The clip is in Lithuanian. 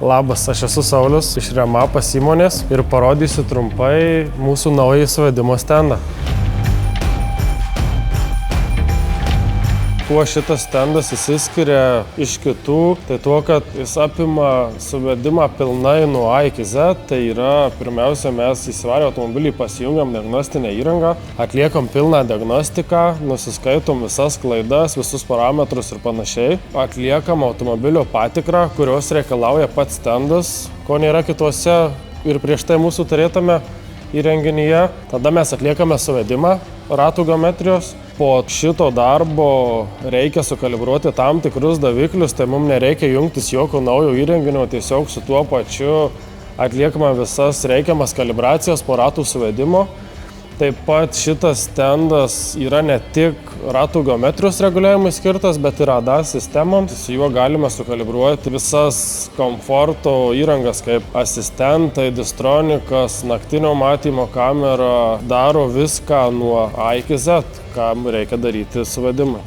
Labas, aš esu Saulius iš Remapas įmonės ir parodysiu trumpai mūsų naują suvedimo stendą. Kuo šitas stendas išsiskiria iš kitų, tai tuo, kad jis apima suvedimą pilnai nuo A iki Z, tai yra pirmiausia mes įsivarę automobilį pasijungiam diagnostinę įrangą, atliekam pilną diagnostiką, nusiskaitom visas klaidas, visus parametrus ir panašiai, atliekam automobilio patikrą, kurios reikalauja pats stendas, ko nėra kituose ir prieš tai mūsų turėtame įrenginyje. Tada mes atliekame suvedimą ratų geometrijos. Po šito darbo reikia sukalibruoti tam tikrus daviklius, tai mums nereikia jungtis jokio naujo įrenginio, tiesiog su tuo pačiu atliekame visas reikiamas kalibracijas po ratų suvedimo. Taip pat šitas stendas yra ne tik ratų geometrijos reguliavimui skirtas, bet ir ADAS sistemoms. Su juo galime sukalibruoti visas komforto įrangas kaip asistentai, distronikas, naktinio matymo kamera. Daro viską nuo A iki Z, kam reikia daryti suvedimą.